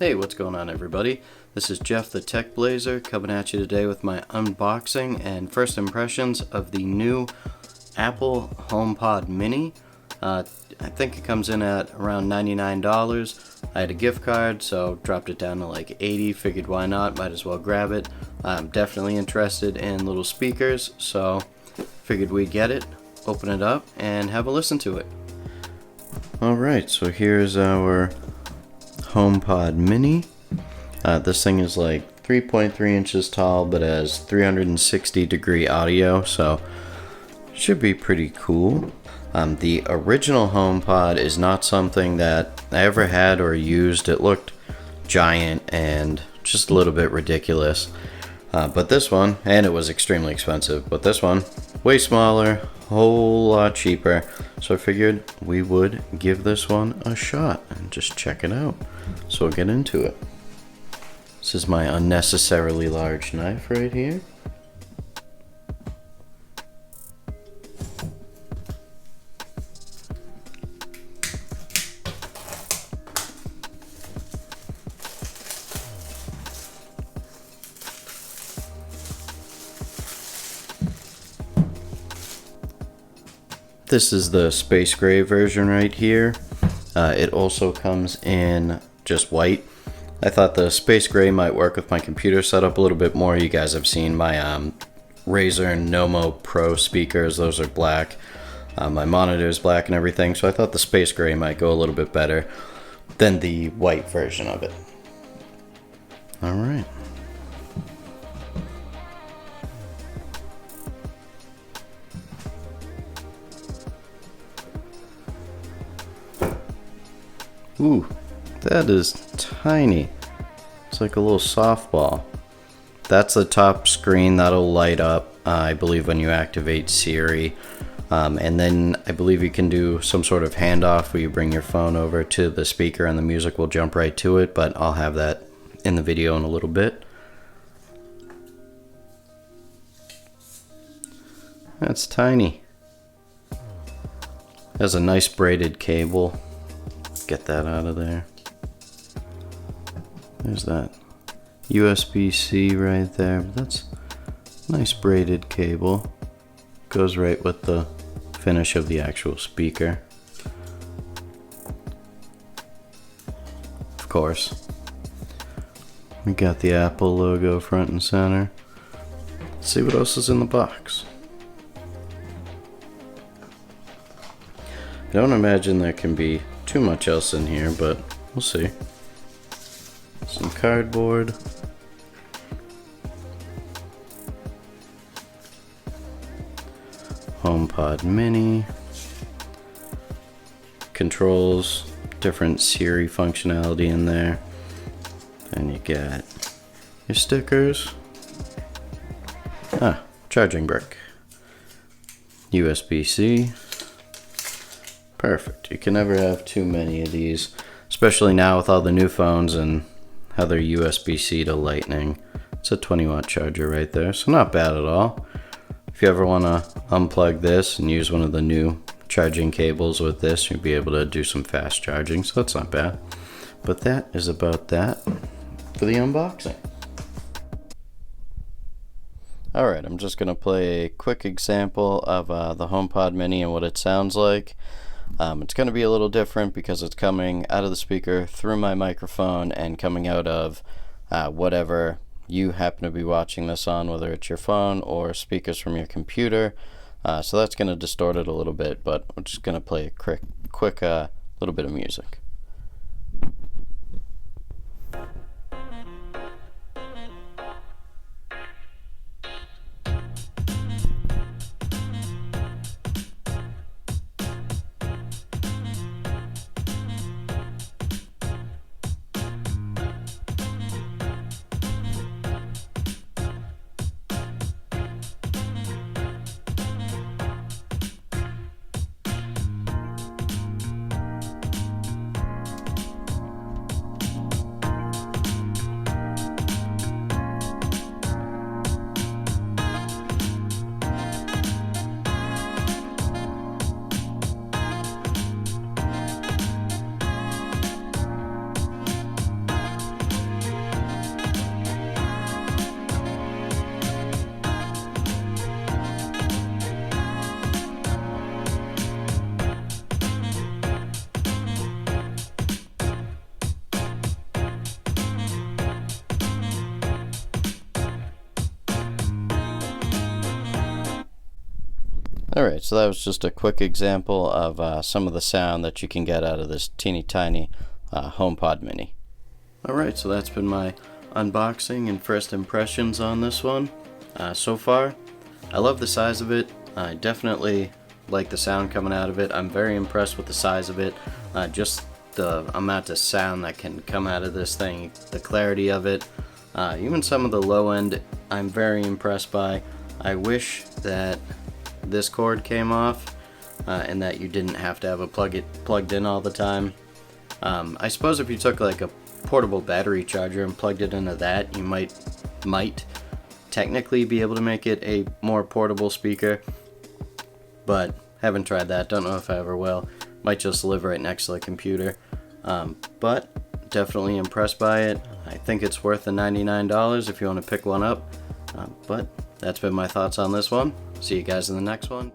Hey, what's going on everybody? This is Jeff the Tech Blazer coming at you today with my unboxing and first impressions of the new Apple HomePod Mini. I think it comes in at around $99. I had a gift card, so dropped it down to like $80. Figured why not, might as well grab it. I'm definitely interested in little speakers, so figured we'd get it, open it up, and have a listen to it. Alright, so here's our HomePod Mini. This thing is like 3.3 inches tall, but has 360 degree audio, so should be pretty cool. The original HomePod is not something that I ever had or used. It looked giant and just a little bit ridiculous. But this one, and it was extremely expensive, but this one, way smaller, whole lot cheaper. So I figured we would give this one a shot and just check it out. So we'll get into it. This is my unnecessarily large knife right here. This is the space gray version right here. It also comes in just white. I thought the space gray might work with my computer setup a little bit more. You guys have seen my Razer Nomo Pro speakers. Those are black. My monitor is black and everything, so I thought the space gray might go a little bit better than the white version of it. Alright. Ooh, that is tiny. It's like a little softball. That's the top screen that'll light up, I believe, when you activate Siri. And then I believe you can do some sort of handoff where you bring your phone over to the speaker and the music will jump right to it, but I'll have that in the video in a little bit. That's tiny. Has a nice braided cable. Get that out of there. There's that USB-C right there. That's a nice braided cable. Goes right with the finish of the actual speaker. Of course. We got the Apple logo front and center. Let's see what else is in the box. I don't imagine there can be too much else in here, but we'll see. Some cardboard. HomePod Mini. Controls, different Siri functionality in there. Then you get your stickers. Charging brick. USB-C. Perfect. You can never have too many of these, especially now with all the new phones and how they're USB-C to Lightning. It's a 20-watt charger right there, so not bad at all. If you ever want to unplug this and use one of the new charging cables with this, you'll be able to do some fast charging, so that's not bad. But that is about that for the unboxing. Alright, I'm just going to play a quick example of the HomePod Mini and what it sounds like. It's going to be a little different because it's coming out of the speaker through my microphone and coming out of whatever you happen to be watching this on, whether it's your phone or speakers from your computer. So that's going to distort it a little bit, but I'm just going to play a quick little bit of music. Alright, so that was just a quick example of some of the sound that you can get out of this teeny tiny HomePod mini. Alright, so that's been my unboxing and first impressions on this one. So far, I love the size of it. I definitely like the sound coming out of it. I'm very impressed with the size of it. Just the amount of sound that can come out of this thing, the clarity of it. Even some of the low end, I'm very impressed by. I wish that this cord came off and that you didn't have to have it plugged in all the time. I suppose if you took like a portable battery charger and plugged it into that, you might technically be able to make it a more portable speaker, but haven't tried that. Don't know if I ever will. Might just live right next to the computer. But definitely impressed by it. I think it's worth the $99 if you want to pick one up. But that's been my thoughts on this one. See you guys in the next one.